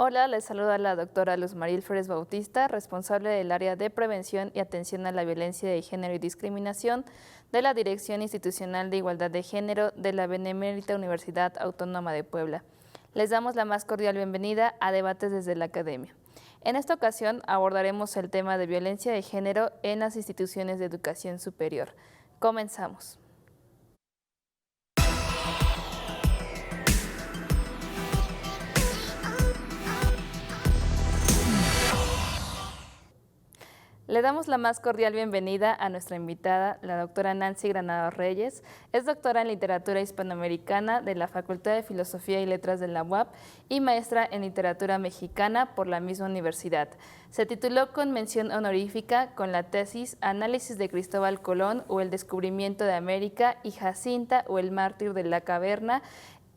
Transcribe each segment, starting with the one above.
Hola, les saluda la doctora Luz Mariel Flores Bautista, responsable del área de prevención y atención a la violencia de género y discriminación de la Dirección Institucional de Igualdad de Género de la Benemérita Universidad Autónoma de Puebla. Les damos la más cordial bienvenida a Debates desde la Academia. En esta ocasión abordaremos el tema de violencia de género en las instituciones de educación superior. Comenzamos. Le damos la más cordial bienvenida a nuestra invitada, la doctora Nancy Granados Reyes. Es doctora en Literatura Hispanoamericana de la Facultad de Filosofía y Letras de la UAP y maestra en Literatura Mexicana por la misma universidad. Se tituló con mención honorífica con la tesis Análisis de Cristóbal Colón o el descubrimiento de América y Jacinta o el mártir de la caverna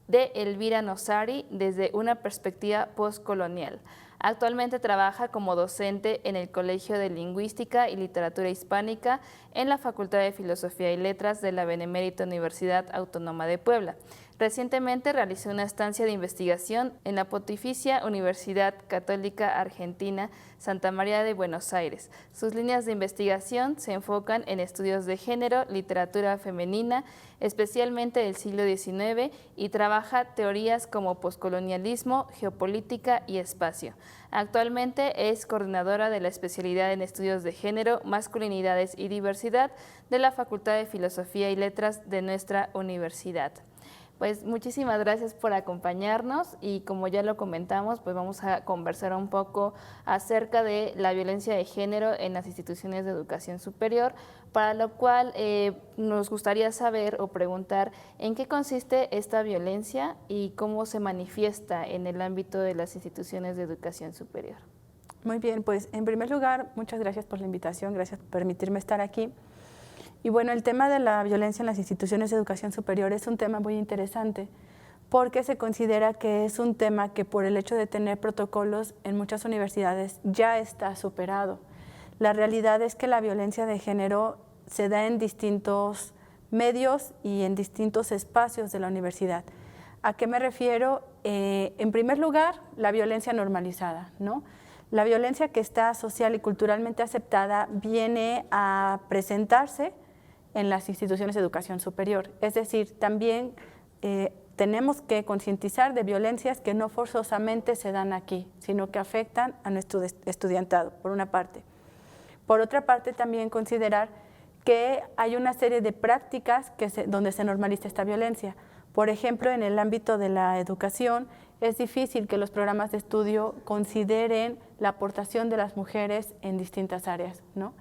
de Elvira Nosari desde una perspectiva postcolonial. Actualmente trabaja como docente en el Colegio de Lingüística y Literatura Hispánica en la Facultad de Filosofía y Letras de la Benemérita Universidad Autónoma de Puebla. Recientemente realizó una estancia de investigación en la Pontificia Universidad Católica Argentina Santa María de Buenos Aires. Sus líneas de investigación se enfocan en estudios de género, literatura femenina, especialmente del siglo XIX, y trabaja teorías como poscolonialismo, geopolítica y espacio. Actualmente es coordinadora de la especialidad en estudios de género, masculinidades y diversidad de la Facultad de Filosofía y Letras de nuestra universidad. Pues muchísimas gracias por acompañarnos y como ya lo comentamos, pues vamos a conversar un poco acerca de la violencia de género en las instituciones de educación superior, para lo cual nos gustaría saber o preguntar en qué consiste esta violencia y cómo se manifiesta en el ámbito de las instituciones de educación superior. Muy bien, pues en primer lugar, muchas gracias por la invitación, gracias por permitirme estar aquí. Y bueno, el tema de la violencia en las instituciones de educación superior es un tema muy interesante porque se considera que es un tema que por el hecho de tener protocolos en muchas universidades ya está superado. La realidad es que la violencia de género se da en distintos medios y en distintos espacios de la universidad. ¿A qué me refiero? En primer lugar, la violencia normalizada, ¿no? La violencia que está social y culturalmente aceptada viene a presentarse en las instituciones de educación superior. Es decir, también tenemos que concientizar de violencias que no forzosamente se dan aquí, sino que afectan a nuestro estudiantado, por una parte. Por otra parte, también considerar que hay una serie de prácticas donde se normaliza esta violencia. Por ejemplo, en el ámbito de la educación, es difícil que los programas de estudio consideren la aportación de las mujeres en distintas áreas, ¿no?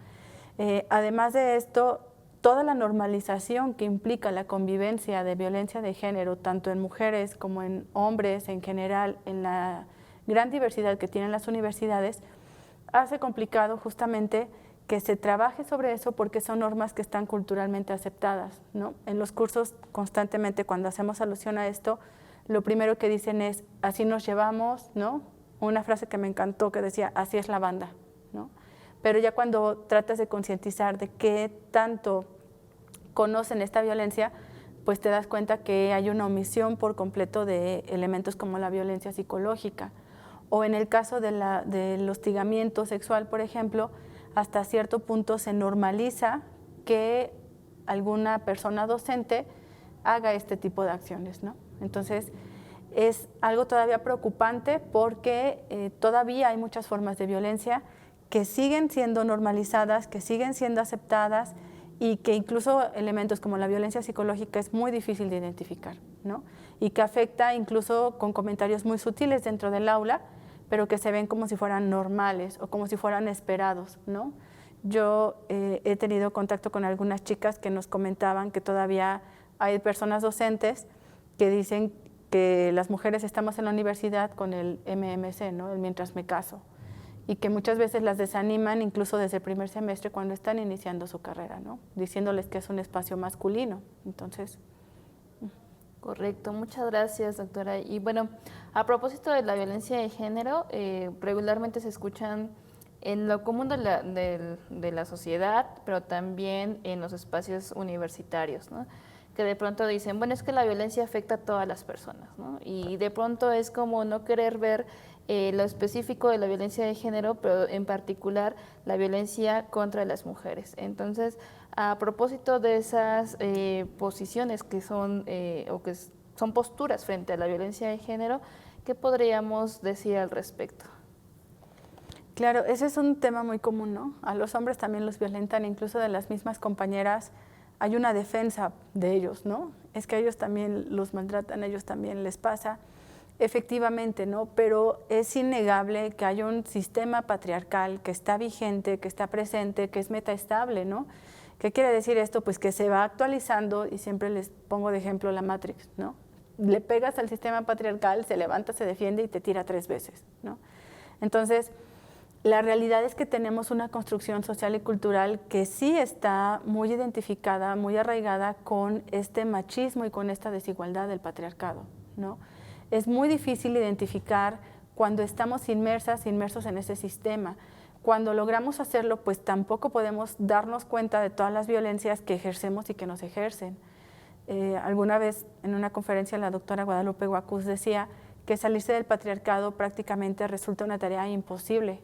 Además de esto, toda la normalización que implica la convivencia de violencia de género, tanto en mujeres como en hombres en general, en la gran diversidad que tienen las universidades, hace complicado justamente que se trabaje sobre eso porque son normas que están culturalmente aceptadas, ¿no? En los cursos constantemente cuando hacemos alusión a esto, lo primero que dicen es, así nos llevamos, ¿no? Una frase que me encantó que decía, así es la banda, ¿no? Pero ya cuando tratas de concientizar de qué tanto conocen esta violencia, pues te das cuenta que hay una omisión por completo de elementos como la violencia psicológica. O en el caso del hostigamiento sexual, por ejemplo, hasta cierto punto se normaliza que alguna persona docente haga este tipo de acciones, ¿no? Entonces, es algo todavía preocupante porque todavía hay muchas formas de violencia que siguen siendo normalizadas, que siguen siendo aceptadas y que incluso elementos como la violencia psicológica es muy difícil de identificar, ¿no? Y que afecta incluso con comentarios muy sutiles dentro del aula, pero que se ven como si fueran normales o como si fueran esperados, ¿no? Yo he tenido contacto con algunas chicas que nos comentaban que todavía hay personas docentes que dicen que las mujeres estamos en la universidad con el MMC, ¿no? El mientras me caso, y que muchas veces las desaniman incluso desde el primer semestre cuando están iniciando su carrera, ¿no? Diciéndoles que es un espacio masculino. Entonces, correcto, muchas gracias, doctora. Y bueno, a propósito de la violencia de género, regularmente se escuchan en lo común de la sociedad, pero también en los espacios universitarios, ¿no? Que de pronto dicen, bueno, es que la violencia afecta a todas las personas, ¿no? Y de pronto es como no querer ver lo específico de la violencia de género, pero en particular la violencia contra las mujeres. Entonces, a propósito de esas posiciones que son o que son posturas frente a la violencia de género, ¿qué podríamos decir al respecto? Claro, ese es un tema muy común, ¿no? A los hombres también los violentan, incluso de las mismas compañeras hay una defensa de ellos, ¿no? Es que a ellos también los maltratan, a ellos también les pasa. Efectivamente, ¿no? Pero es innegable que hay un sistema patriarcal que está vigente, que está presente, que es metaestable, ¿no? ¿Qué quiere decir esto? Pues que se va actualizando, y siempre les pongo de ejemplo la Matrix, ¿no? Le pegas al sistema patriarcal, se levanta, se defiende y te tira 3 veces, ¿no? Entonces, la realidad es que tenemos una construcción social y cultural que sí está muy identificada, muy arraigada con este machismo y con esta desigualdad del patriarcado, ¿no? Es muy difícil identificar cuando estamos inmersos en ese sistema. Cuando logramos hacerlo, pues tampoco podemos darnos cuenta de todas las violencias que ejercemos y que nos ejercen. Alguna vez en una conferencia la doctora Guadalupe Guacuz decía que salirse del patriarcado prácticamente resulta una tarea imposible,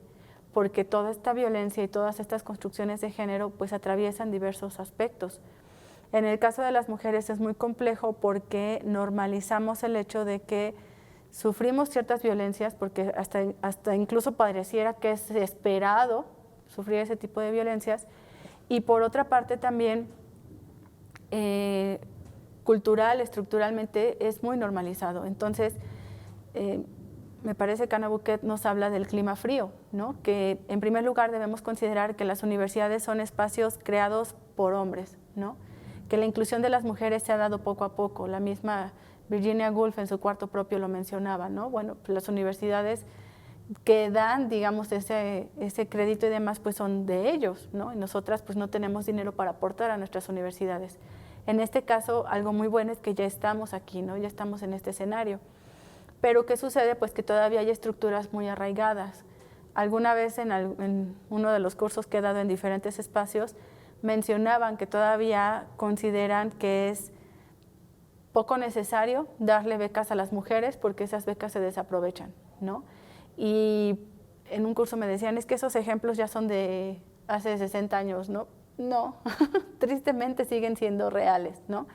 porque toda esta violencia y todas estas construcciones de género pues atraviesan diversos aspectos. En el caso de las mujeres es muy complejo porque normalizamos el hecho de que sufrimos ciertas violencias, porque hasta incluso pareciera que es esperado sufrir ese tipo de violencias, y por otra parte también cultural, estructuralmente es muy normalizado. Entonces, me parece que Ana Buquet nos habla del clima frío, ¿no? Que en primer lugar debemos considerar que las universidades son espacios creados por hombres, ¿no? Que la inclusión de las mujeres se ha dado poco a poco. La misma Virginia Woolf en su Cuarto Propio lo mencionaba, ¿no? Bueno, las universidades que dan, digamos, ese crédito y demás, pues son de ellos, ¿no? Y nosotras pues no tenemos dinero para aportar a nuestras universidades. En este caso, algo muy bueno es que ya estamos aquí, ¿no? Ya estamos en este escenario. Pero ¿qué sucede? Pues que todavía hay estructuras muy arraigadas. Alguna vez en uno de los cursos que he dado en diferentes espacios, mencionaban que todavía consideran que es poco necesario darle becas a las mujeres porque esas becas se desaprovechan, ¿no? Y en un curso me decían, es que esos ejemplos ya son de hace 60 años, ¿no? No, tristemente siguen siendo reales, ¿no?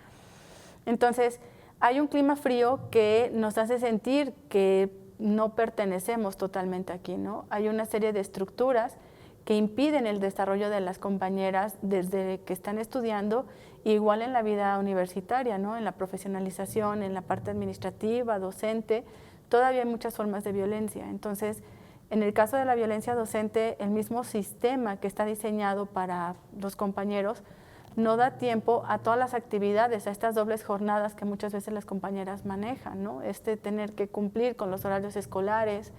Entonces, hay un clima frío que nos hace sentir que no pertenecemos totalmente aquí, ¿no? Hay una serie de estructuras que impiden el desarrollo de las compañeras desde que están estudiando, igual en la vida universitaria, ¿no? En la profesionalización, en la parte administrativa, docente, todavía hay muchas formas de violencia. Entonces, en el caso de la violencia docente, el mismo sistema que está diseñado para los compañeros no da tiempo a todas las actividades, a estas dobles jornadas que muchas veces las compañeras manejan, ¿no? Tener que cumplir con los horarios escolares,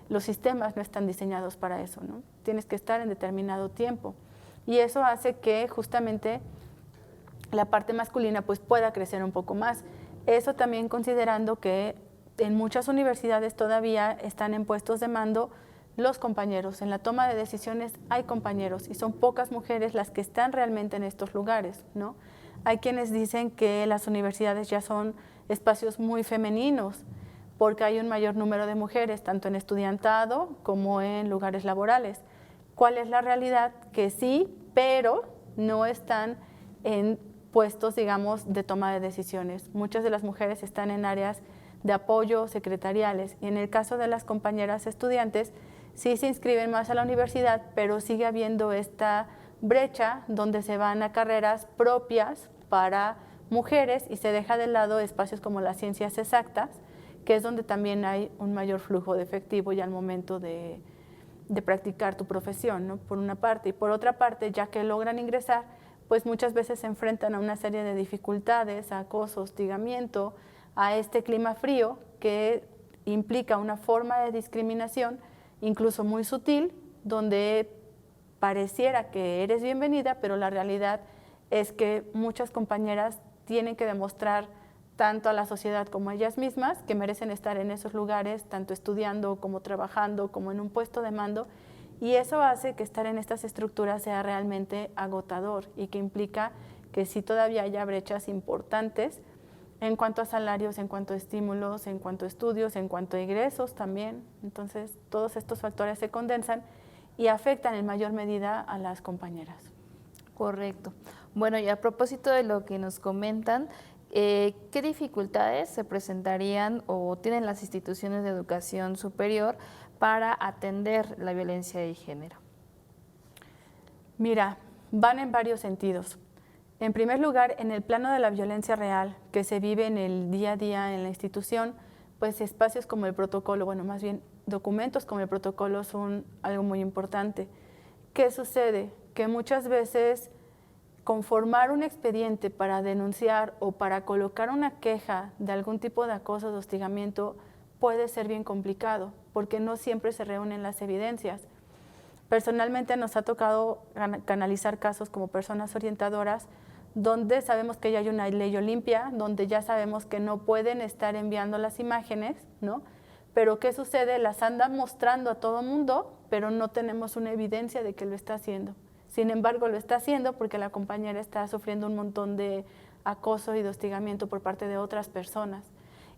los sistemas no están diseñados para eso, ¿no? Tienes que estar en determinado tiempo. Y eso hace que justamente la parte masculina pues pueda crecer un poco más. Eso también considerando que en muchas universidades todavía están en puestos de mando los compañeros. En la toma de decisiones hay compañeros y son pocas mujeres las que están realmente en estos lugares, ¿no? Hay quienes dicen que las universidades ya son espacios muy femeninos porque hay un mayor número de mujeres, tanto en estudiantado como en lugares laborales. ¿Cuál es la realidad? Que sí, pero no están en puestos, digamos, de toma de decisiones. Muchas de las mujeres están en áreas de apoyo secretariales y en el caso de las compañeras estudiantes sí se inscriben más a la universidad, pero sigue habiendo esta brecha donde se van a carreras propias para mujeres y se deja de lado espacios como las ciencias exactas, que es donde también hay un mayor flujo de efectivo ya al momento de practicar tu profesión, ¿no? Por una parte. Y por otra parte, ya que logran ingresar, pues muchas veces se enfrentan a una serie de dificultades, a acoso, hostigamiento, a este clima frío que implica una forma de discriminación incluso muy sutil, donde pareciera que eres bienvenida, pero la realidad es que muchas compañeras tienen que demostrar tanto a la sociedad como a ellas mismas que merecen estar en esos lugares, tanto estudiando como trabajando, como en un puesto de mando, y eso hace que estar en estas estructuras sea realmente agotador y que implica que sí todavía haya brechas importantes en cuanto a salarios, en cuanto a estímulos, en cuanto a estudios, en cuanto a ingresos también. Entonces, todos estos factores se condensan y afectan en mayor medida a las compañeras. Correcto. Bueno, y a propósito de lo que nos comentan, ¿qué dificultades se presentarían o tienen las instituciones de educación superior para atender la violencia de género? Mira, van en varios sentidos. En primer lugar, en el plano de la violencia real que se vive en el día a día en la institución, pues espacios como el protocolo, bueno, más bien documentos como el protocolo son algo muy importante. ¿Qué sucede? Que muchas veces conformar un expediente para denunciar o para colocar una queja de algún tipo de acoso o de hostigamiento puede ser bien complicado, porque no siempre se reúnen las evidencias. Personalmente nos ha tocado canalizar casos como personas orientadoras donde sabemos que ya hay una ley Olimpia, donde ya sabemos que no pueden estar enviando las imágenes, ¿no? Pero ¿qué sucede? Las andan mostrando a todo mundo, pero no tenemos una evidencia de que lo está haciendo. Sin embargo, lo está haciendo porque la compañera está sufriendo un montón de acoso y de hostigamiento por parte de otras personas.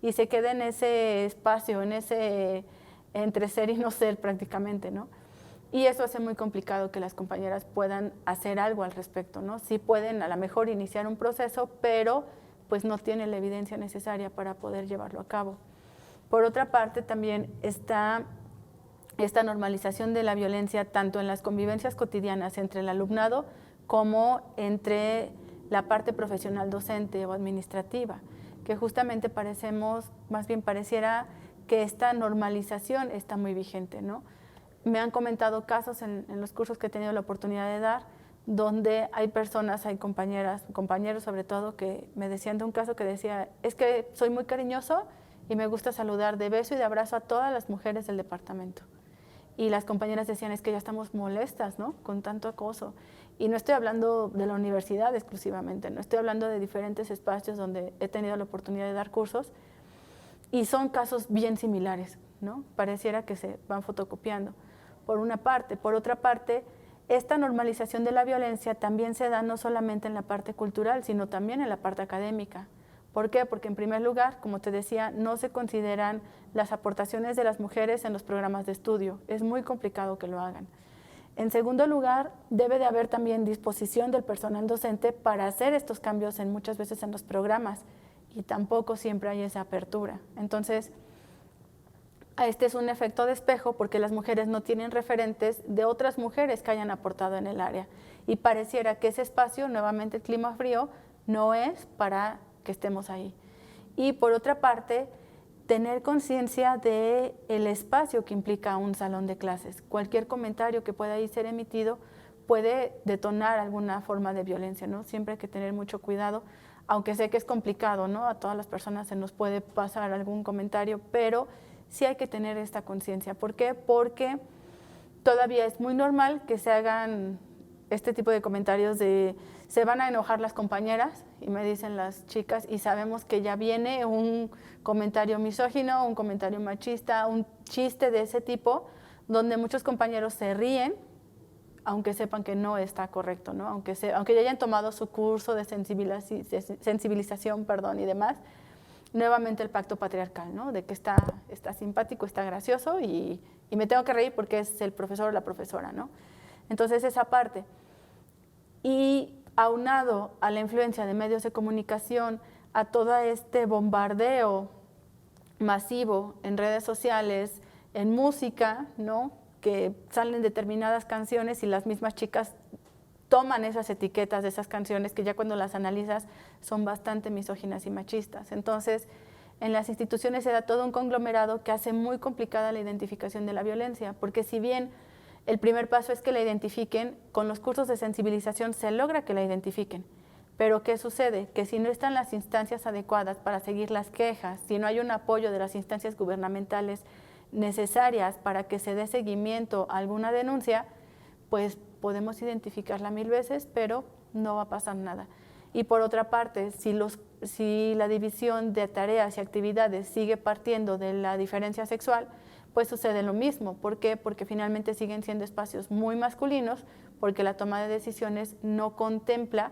Y se queda en ese espacio, en ese entre ser y no ser prácticamente, ¿no? Y eso hace muy complicado que las compañeras puedan hacer algo al respecto, ¿no? Sí pueden a lo mejor iniciar un proceso, pero pues no tienen la evidencia necesaria para poder llevarlo a cabo. Por otra parte, también está esta normalización de la violencia tanto en las convivencias cotidianas entre el alumnado como entre la parte profesional docente o administrativa, que justamente más bien pareciera que esta normalización está muy vigente, ¿no? Me han comentado casos en los cursos que he tenido la oportunidad de dar, donde hay personas, hay compañeras, compañeros sobre todo, que me decían de un caso que decía, es que soy muy cariñoso y me gusta saludar de beso y de abrazo a todas las mujeres del departamento. Y las compañeras decían, es que ya estamos molestas, ¿no?, con tanto acoso. Y no estoy hablando de la universidad exclusivamente, no estoy hablando de diferentes espacios donde he tenido la oportunidad de dar cursos, y son casos bien similares, ¿no? Pareciera que se van fotocopiando, por una parte. Por otra parte, esta normalización de la violencia también se da no solamente en la parte cultural, sino también en la parte académica. ¿Por qué? Porque en primer lugar, como te decía, no se consideran las aportaciones de las mujeres en los programas de estudio. Es muy complicado que lo hagan. En segundo lugar, debe de haber también disposición del personal docente para hacer estos cambios muchas veces en los programas, y tampoco siempre hay esa apertura. Entonces, este es un efecto de espejo porque las mujeres no tienen referentes de otras mujeres que hayan aportado en el área, y pareciera que ese espacio, nuevamente el clima frío, no es para que estemos ahí. Y por otra parte, tener conciencia del espacio que implica un salón de clases. Cualquier comentario que pueda ahí ser emitido puede detonar alguna forma de violencia, ¿no? Siempre hay que tener mucho cuidado, aunque sé que es complicado, ¿no? A todas las personas se nos puede pasar algún comentario, pero sí hay que tener esta conciencia. ¿Por qué? Porque todavía es muy normal que se hagan este tipo de comentarios de se van a enojar las compañeras, y me dicen las chicas, y sabemos que ya viene un comentario misógino, un comentario machista, un chiste de ese tipo, donde muchos compañeros se ríen, aunque sepan que no está correcto, ¿no? Aunque ya hayan tomado su curso de sensibilización, y demás. Nuevamente el pacto patriarcal, ¿no? De que está simpático, está gracioso, y me tengo que reír porque es el profesor o la profesora, ¿no? Entonces esa parte. Y aunado a la influencia de medios de comunicación, a todo este bombardeo masivo en redes sociales, en música, ¿no?, que salen determinadas canciones y las mismas chicas toman esas etiquetas de esas canciones que ya cuando las analizas son bastante misóginas y machistas. Entonces, en las instituciones se da todo un conglomerado que hace muy complicada la identificación de la violencia, porque si bien el primer paso es que la identifiquen, con los cursos de sensibilización se logra que la identifiquen. Pero ¿qué sucede? Que si no están las instancias adecuadas para seguir las quejas, si no hay un apoyo de las instancias gubernamentales necesarias para que se dé seguimiento a alguna denuncia, pues podemos identificarla 1000 veces, pero no va a pasar nada. Y por otra parte, si la división de tareas y actividades sigue partiendo de la diferencia sexual, pues sucede lo mismo. ¿Por qué? Porque finalmente siguen siendo espacios muy masculinos, porque la toma de decisiones no contempla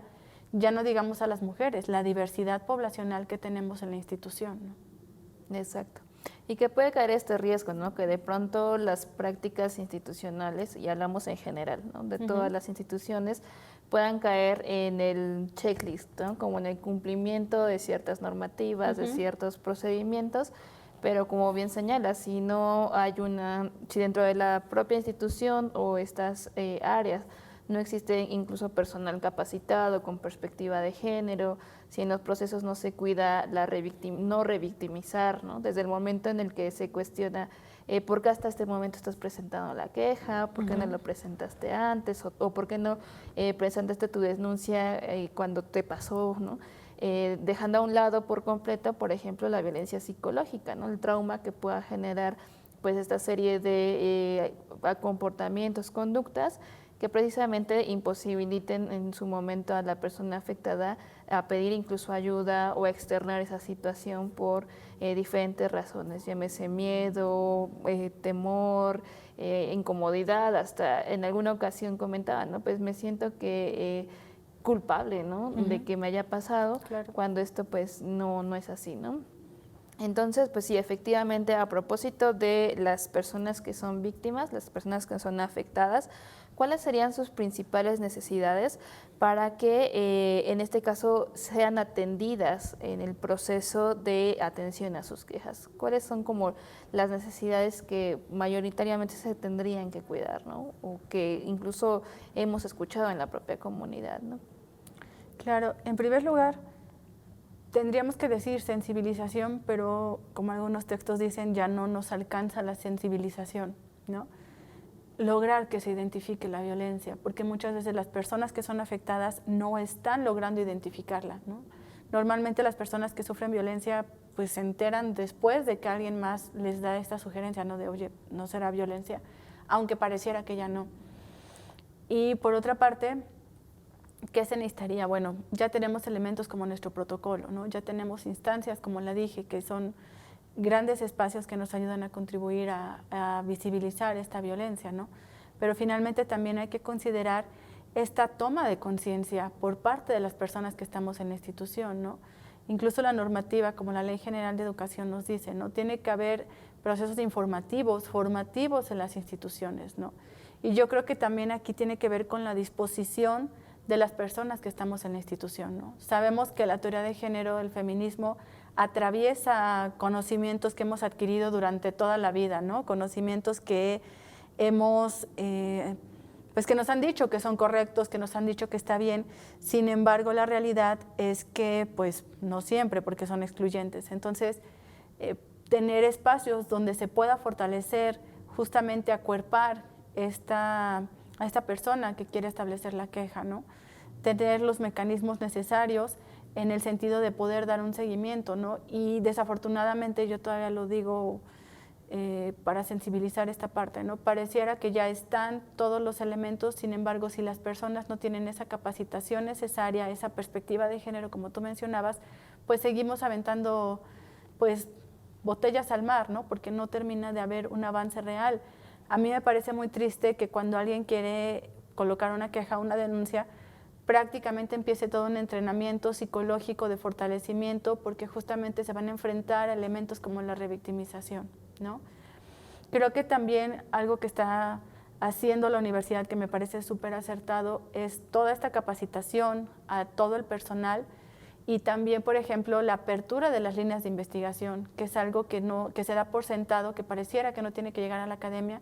Ya no digamos a las mujeres, la diversidad poblacional que tenemos en la institución, ¿no? Exacto. Y que puede caer este riesgo, ¿no? Que de pronto las prácticas institucionales, y hablamos en general, ¿no? De todas las instituciones, puedan caer en el checklist, ¿no? Como en el cumplimiento de ciertas normativas, de ciertos procedimientos, pero como bien señala, si no hay si dentro de la propia institución o estas áreas no existe incluso personal capacitado con perspectiva de género, si en los procesos no se cuida no revictimizar, ¿no? Desde el momento en el que se cuestiona por qué hasta este momento estás presentando la queja, por qué no lo presentaste antes, o por qué no presentaste tu denuncia cuando te pasó, ¿no? Dejando a un lado por completo, por ejemplo, la violencia psicológica, ¿no? El trauma que pueda generar pues esta serie de comportamientos, conductas que precisamente imposibiliten en su momento a la persona afectada a pedir incluso ayuda o a externar esa situación por diferentes razones, llámese miedo, temor, incomodidad, hasta en alguna ocasión comentaba, ¿no? Pues me siento que culpable, ¿no? De que me haya pasado, Claro. cuando esto pues no es así, ¿no? Entonces, pues sí, efectivamente, a propósito de las personas que son víctimas, las personas que son afectadas, ¿cuáles serían sus principales necesidades para que, en este caso, sean atendidas en el proceso de atención a sus quejas? ¿Cuáles son como las necesidades que mayoritariamente se tendrían que cuidar, ¿no? O que incluso hemos escuchado en la propia comunidad, ¿no? Claro, en primer lugar, tendríamos que decir sensibilización, pero como algunos textos dicen, ya no nos alcanza la sensibilización, ¿no? Lograr que se identifique la violencia, porque muchas veces las personas que son afectadas no están logrando identificarla, ¿no? Normalmente las personas que sufren violencia pues se enteran después de que alguien más les da esta sugerencia, ¿no? De, oye, no será violencia, aunque pareciera que ya no. Y por otra parte, ¿qué se necesitaría? Bueno, ya tenemos elementos como nuestro protocolo, ¿no? Ya tenemos instancias, como la dije, que son grandes espacios que nos ayudan a contribuir a visibilizar esta violencia, ¿no? Pero finalmente también hay que considerar esta toma de conciencia por parte de las personas que estamos en la institución, ¿no? Incluso la normativa, como la Ley General de Educación nos dice, ¿no? Tiene que haber procesos informativos, formativos en las instituciones, ¿no? Y yo creo que también aquí tiene que ver con la disposición de las personas que estamos en la institución, ¿no? Sabemos que la teoría de género, el feminismo, atraviesa conocimientos que hemos adquirido durante toda la vida, ¿no? Conocimientos que hemos, pues que nos han dicho que son correctos, que nos han dicho que está bien. Sin embargo, la realidad es que, pues, no siempre, porque son excluyentes. Entonces, tener espacios donde se pueda fortalecer, justamente acuerpar a esta persona que quiere establecer la queja, ¿no? Tener los mecanismos necesarios en el sentido de poder dar un seguimiento, ¿no? Y desafortunadamente yo todavía lo digo para sensibilizar esta parte, ¿no? Pareciera que ya están todos los elementos, sin embargo, si las personas no tienen esa capacitación necesaria, esa perspectiva de género, como tú mencionabas, pues seguimos aventando, pues, botellas al mar, ¿no? Porque no termina de haber un avance real. A mí me parece muy triste que cuando alguien quiere colocar una queja, una denuncia, prácticamente empiece todo un entrenamiento psicológico de fortalecimiento, porque justamente se van a enfrentar a elementos como la revictimización, ¿no? Creo que también algo que está haciendo la universidad, que me parece súper acertado, es toda esta capacitación a todo el personal y también, por ejemplo, la apertura de las líneas de investigación, que es algo que se da por sentado, que pareciera que no tiene que llegar a la academia,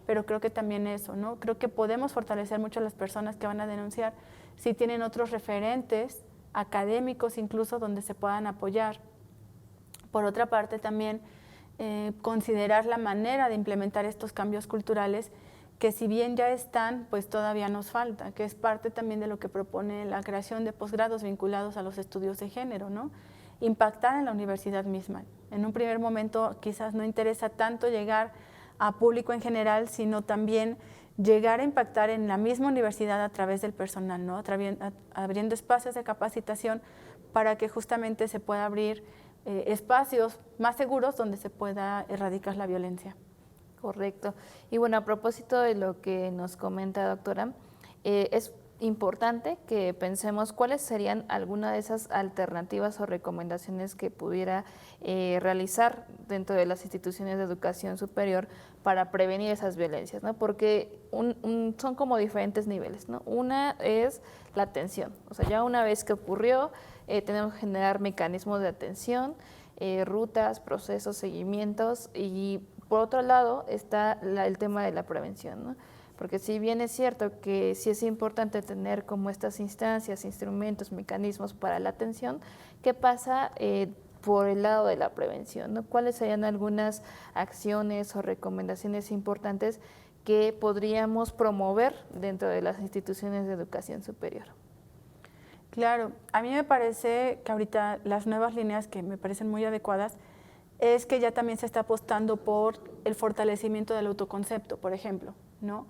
pero creo que también eso, ¿no? Creo que podemos fortalecer mucho a las personas que van a denunciar si tienen otros referentes académicos incluso donde se puedan apoyar. Por otra parte, también considerar la manera de implementar estos cambios culturales que si bien ya están, pues todavía nos falta, que es parte también de lo que propone la creación de posgrados vinculados a los estudios de género, ¿no? Impactar en la universidad misma. En un primer momento quizás no interesa tanto llegar a público en general, sino también llegar a impactar en la misma universidad a través del personal, ¿no? Abriendo espacios de capacitación para que justamente se pueda abrir espacios más seguros donde se pueda erradicar la violencia. Correcto. Y bueno, a propósito de lo que nos comenta, doctora, es importante que pensemos cuáles serían algunas de esas alternativas o recomendaciones que pudiera realizar dentro de las instituciones de educación superior para prevenir esas violencias, ¿no? Porque son como diferentes niveles, ¿no? Una es la atención, o sea, ya una vez que ocurrió, tenemos que generar mecanismos de atención, rutas, procesos, seguimientos, y por otro lado está el tema de la prevención, ¿no? Porque si bien es cierto que sí es importante tener como estas instancias, instrumentos, mecanismos para la atención, ¿qué pasa por el lado de la prevención, ¿no? ¿Cuáles serían algunas acciones o recomendaciones importantes que podríamos promover dentro de las instituciones de educación superior? Claro, a mí me parece que ahorita las nuevas líneas que me parecen muy adecuadas es que ya también se está apostando por el fortalecimiento del autoconcepto, por ejemplo, ¿no?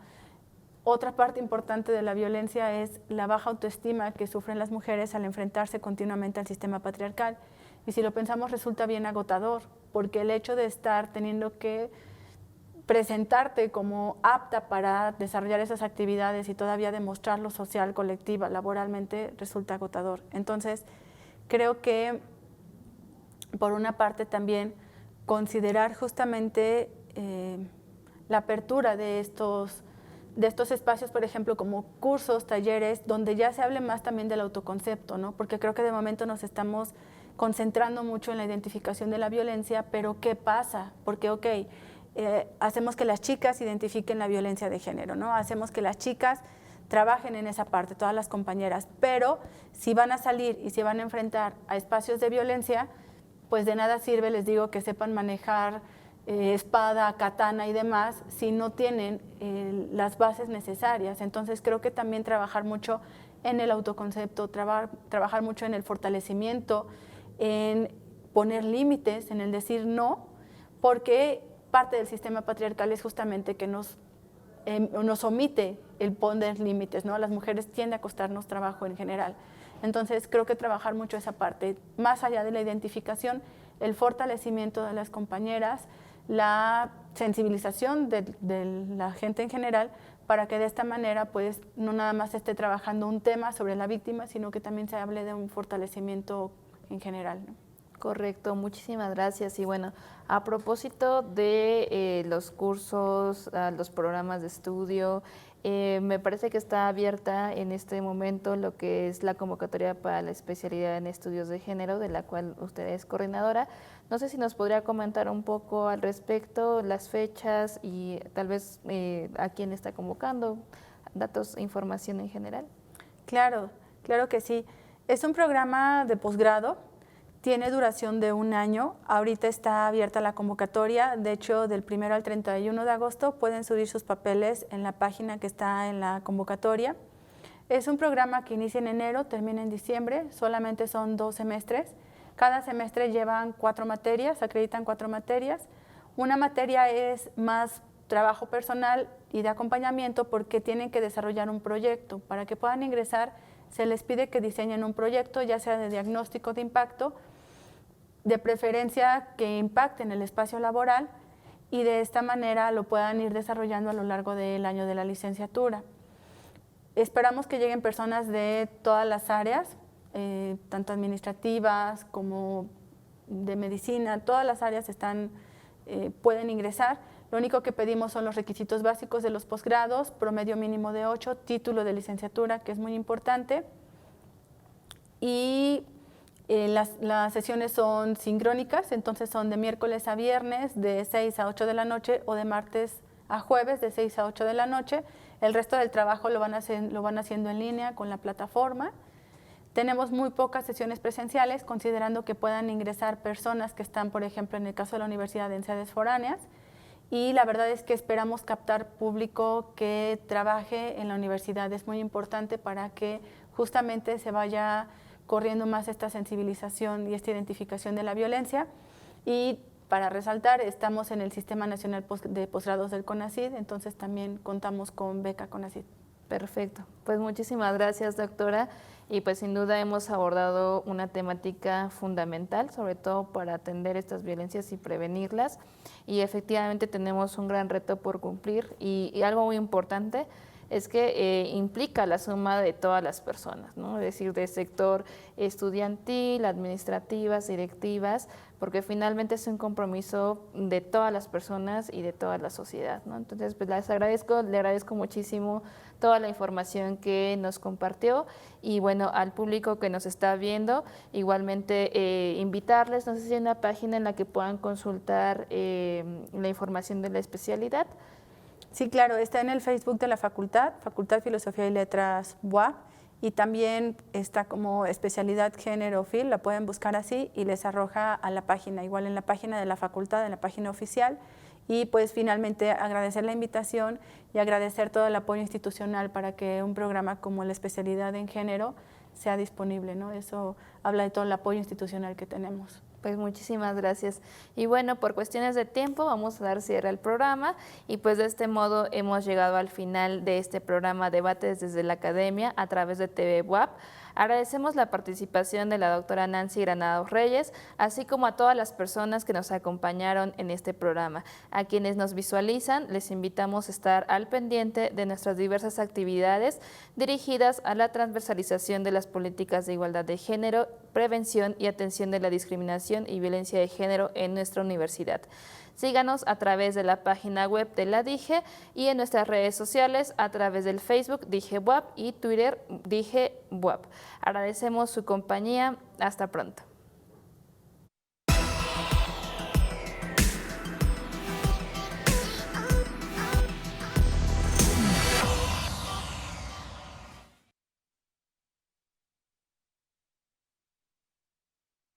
Otra parte importante de la violencia es la baja autoestima que sufren las mujeres al enfrentarse continuamente al sistema patriarcal. Y si lo pensamos, resulta bien agotador, porque el hecho de estar teniendo que presentarte como apta para desarrollar esas actividades y todavía demostrarlo social, colectiva, laboralmente, resulta agotador. Entonces, creo que, por una parte también, considerar justamente la apertura de estos espacios, por ejemplo, como cursos, talleres, donde ya se hable más también del autoconcepto, ¿no? Porque creo que de momento nos estamos concentrando mucho en la identificación de la violencia, pero ¿qué pasa? Porque, ok, hacemos que las chicas identifiquen la violencia de género, ¿no? Hacemos que las chicas trabajen en esa parte, todas las compañeras, pero si van a salir y se van a enfrentar a espacios de violencia, pues de nada sirve, les digo, que sepan manejar espada, katana y demás, si no tienen las bases necesarias. Entonces creo que también trabajar mucho en el autoconcepto, trabajar mucho en el fortalecimiento, en poner límites, en el decir no, porque parte del sistema patriarcal es justamente que nos omite el poner límites, ¿no? A las mujeres tiende a costarnos trabajo en general. Entonces creo que trabajar mucho esa parte, más allá de la identificación, el fortalecimiento de las compañeras, la sensibilización de la gente en general, para que de esta manera pues no nada más esté trabajando un tema sobre la víctima, sino que también se hable de un fortalecimiento en general, ¿no? Correcto, muchísimas gracias. Y bueno, a propósito de los cursos, los programas de estudio, me parece que está abierta en este momento lo que es la convocatoria para la especialidad en estudios de género, de la cual usted es coordinadora. No sé si nos podría comentar un poco al respecto, las fechas y tal vez a quién está convocando, datos, información en general. Claro, claro que sí. Es un programa de posgrado. Tiene duración de 1 año, ahorita está abierta la convocatoria, de hecho del 1 al 31 de agosto pueden subir sus papeles en la página que está en la convocatoria. Es un programa que inicia en enero, termina en diciembre, solamente son 2 semestres. Cada semestre llevan 4 materias, acreditan 4 materias. Una materia es más trabajo personal y de acompañamiento porque tienen que desarrollar un proyecto. Para que puedan ingresar se les pide que diseñen un proyecto, ya sea de diagnóstico de impacto, de preferencia que impacte en el espacio laboral, y de esta manera lo puedan ir desarrollando a lo largo del año de la licenciatura. Esperamos que lleguen personas de todas las áreas, tanto administrativas como de medicina, todas las áreas pueden ingresar. Lo único que pedimos son los requisitos básicos de los posgrados, promedio mínimo de 8, título de licenciatura, que es muy importante, y las sesiones son sincrónicas, entonces son de miércoles a viernes de 6 a 8 de la noche o de martes a jueves de 6 a 8 de la noche. El resto del trabajo lo van haciendo en línea con la plataforma. Tenemos muy pocas sesiones presenciales, considerando que puedan ingresar personas que están, por ejemplo, en el caso de la universidad, en sedes foráneas, y la verdad es que esperamos captar público que trabaje en la universidad. Es muy importante para que justamente se vaya corriendo más esta sensibilización y esta identificación de la violencia. Y para resaltar, estamos en el Sistema Nacional de Posgrados del CONACYT, entonces también contamos con beca CONACYT. Perfecto, pues muchísimas gracias, doctora, y pues sin duda hemos abordado una temática fundamental, sobre todo para atender estas violencias y prevenirlas, y efectivamente tenemos un gran reto por cumplir, y algo muy importante es que implica la suma de todas las personas, ¿no? Es decir, del sector estudiantil, administrativas, directivas, porque finalmente es un compromiso de todas las personas y de toda la sociedad, ¿no? Entonces, pues le agradezco muchísimo toda la información que nos compartió y bueno, al público que nos está viendo, igualmente invitarles, no sé si hay una página en la que puedan consultar la información de la especialidad. Sí, claro, está en el Facebook de la Facultad Filosofía y Letras UAP, y también está como especialidad género FIL, la pueden buscar así y les arroja a la página, igual en la página de la facultad, en la página oficial. Y pues finalmente agradecer la invitación y agradecer todo el apoyo institucional para que un programa como la especialidad en género sea disponible, ¿no? Eso habla de todo el apoyo institucional que tenemos. Pues muchísimas gracias. Y bueno, por cuestiones de tiempo vamos a dar cierre al programa y pues de este modo hemos llegado al final de este programa Debates desde la Academia a través de TV WAP. Agradecemos la participación de la doctora Nancy Granados Reyes, así como a todas las personas que nos acompañaron en este programa. A quienes nos visualizan, les invitamos a estar al pendiente de nuestras diversas actividades dirigidas a la transversalización de las políticas de igualdad de género, prevención y atención de la discriminación y violencia de género en nuestra universidad. Síganos a través de la página web de la DIGE y en nuestras redes sociales a través del Facebook DIGE WAP y Twitter DIGE WAP. Agradecemos su compañía. Hasta pronto.